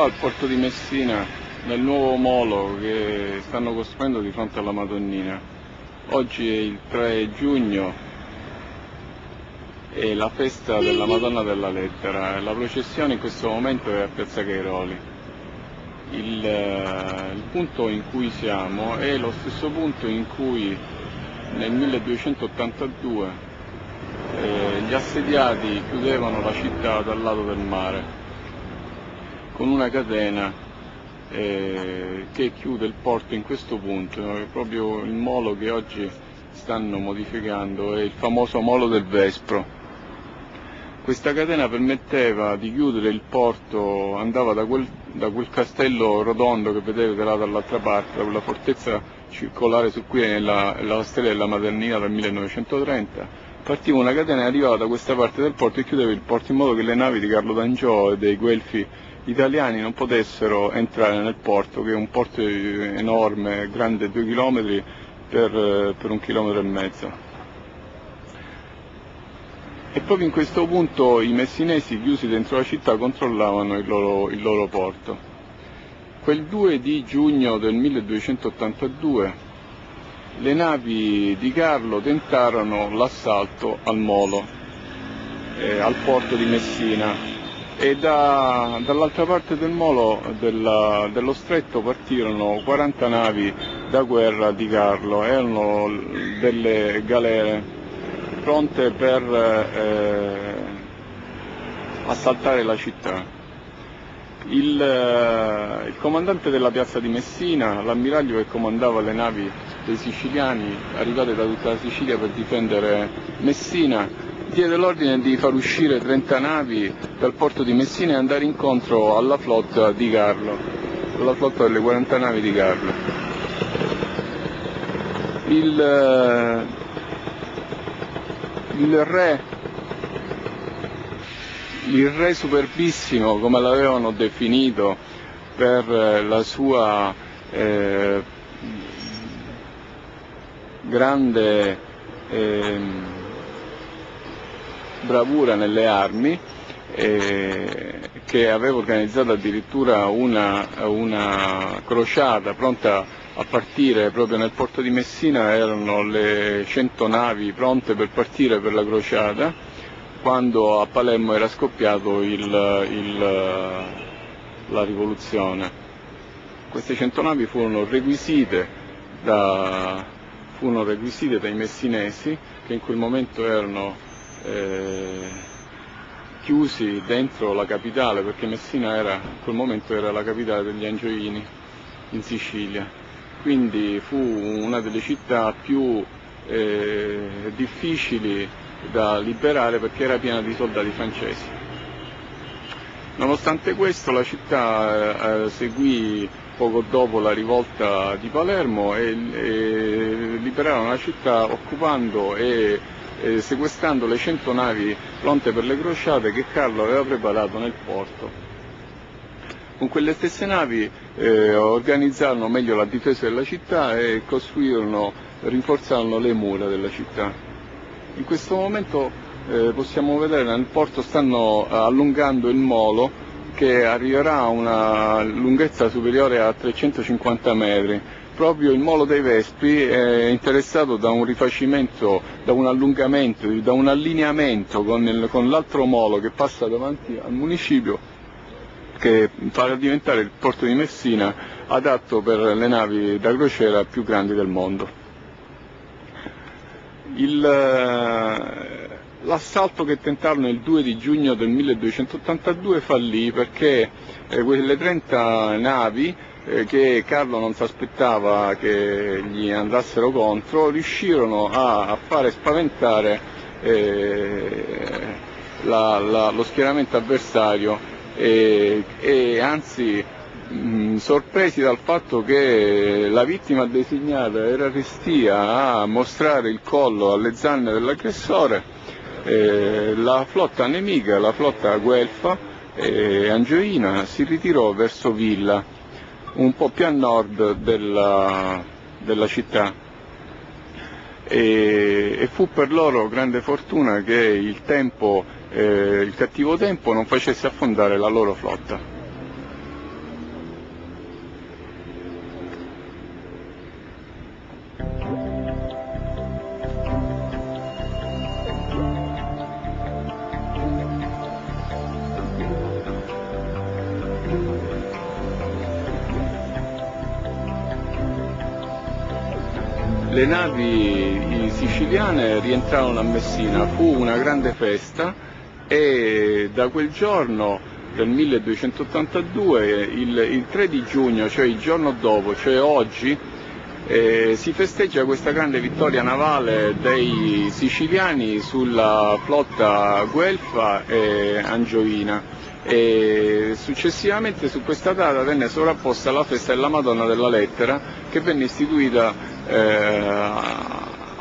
qua al porto di Messina, nel nuovo molo che stanno costruendo di fronte alla Madonnina. Oggi è il 3 giugno, è la festa della Madonna della Lettera. La processione in questo momento è a Piazza Cairoli. Il punto in cui siamo è lo stesso punto in cui nel 1282 gli assediati chiudevano la città dal lato del mare con una catena che chiude il porto in questo punto. È proprio il molo che oggi stanno modificando, è il famoso molo del Vespro. Questa catena permetteva di chiudere il porto, andava da quel castello rotondo che vedete là dall'altra parte, da quella fortezza circolare su cui è la stella della Madonnina dal 1930, partiva una catena e arrivava da questa parte del porto e chiudeva il porto in modo che le navi di Carlo d'Angiò e dei guelfi italiani non potessero entrare nel porto, che è un porto enorme, grande 2 chilometri per 1,5 chilometri. E proprio in questo punto i messinesi chiusi dentro la città controllavano il loro porto. Quel 2 di giugno del 1282 le navi di Carlo tentarono l'assalto al molo, al porto di Messina, e dall'altra parte del molo dello stretto partirono 40 navi da guerra di Carlo. Erano delle galere pronte per assaltare la città. Il comandante della piazza di Messina, l'ammiraglio che comandava le navi dei siciliani arrivate da tutta la Sicilia per difendere Messina, diede l'ordine di far uscire 30 navi dal porto di Messina e andare incontro alla flotta di Carlo, alla flotta delle 40 navi di Carlo. Il re superbissimo, come l'avevano definito, per la sua grande bravura nelle armi, che aveva organizzato addirittura una crociata pronta a partire proprio nel porto di Messina. Erano le 100 navi pronte per partire per la crociata quando a Palermo era scoppiato la rivoluzione. Queste 100 navi furono requisite dai messinesi, che in quel momento erano chiusi dentro la capitale, perché Messina in quel momento era la capitale degli Angioini in Sicilia. Quindi fu una delle città più difficili da liberare, perché era piena di soldati francesi. Nonostante questo la città seguì poco dopo la rivolta di Palermo e liberarono la città occupando e sequestrando le 100 navi pronte per le crociate che Carlo aveva preparato nel porto. Con quelle stesse navi organizzarono meglio la difesa della città e rinforzarono le mura della città. In questo momento possiamo vedere nel porto stanno allungando il molo, che arriverà a una lunghezza superiore a 350 metri. Proprio il molo dei Vespi è interessato da un rifacimento, da un allungamento, da un allineamento con l'altro molo che passa davanti al municipio, che farà diventare il porto di Messina adatto per le navi da crociera più grandi del mondo. L'assalto che tentarono il 2 di giugno del 1282 fallì, perché quelle 30 navi che Carlo non si aspettava che gli andassero contro riuscirono a fare spaventare lo schieramento avversario e anzi, sorpresi dal fatto che la vittima designata era restia a mostrare il collo alle zanne dell'aggressore, la flotta nemica, la flotta guelfa e angioina, si ritirò verso Villa, un po' più a nord della città, e fu per loro grande fortuna che il cattivo tempo non facesse affondare la loro flotta. le navi siciliane rientrarono a Messina. Fu una grande festa e da quel giorno del 1282, il 3 di giugno, cioè il giorno dopo, cioè oggi, si festeggia questa grande vittoria navale dei siciliani sulla flotta guelfa e angioina, e successivamente su questa data venne sovrapposta la festa della Madonna della Lettera, che venne istituita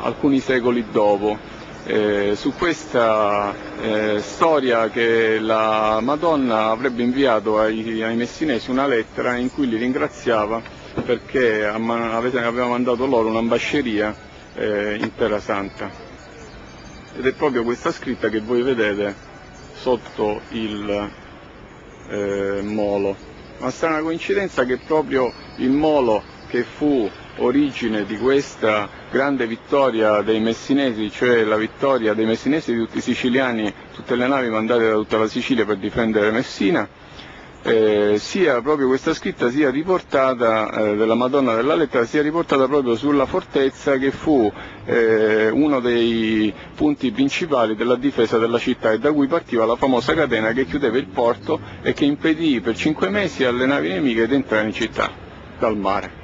alcuni secoli dopo. Su questa storia che la Madonna avrebbe inviato ai messinesi una lettera in cui li ringraziava perché aveva mandato loro un'ambasceria in Terra Santa. Ed è proprio questa scritta che voi vedete sotto il molo. Una strana coincidenza che proprio il molo, che fu origine di questa grande vittoria dei messinesi, cioè la vittoria dei messinesi di tutti i siciliani, tutte le navi mandate da tutta la Sicilia per difendere Messina, sia proprio questa scritta sia riportata della Madonna della Lettera, sia riportata proprio sulla fortezza, che fu uno dei punti principali della difesa della città, e da cui partiva la famosa catena che chiudeva il porto e che impedì per 5 mesi alle navi nemiche di entrare in città dal mare.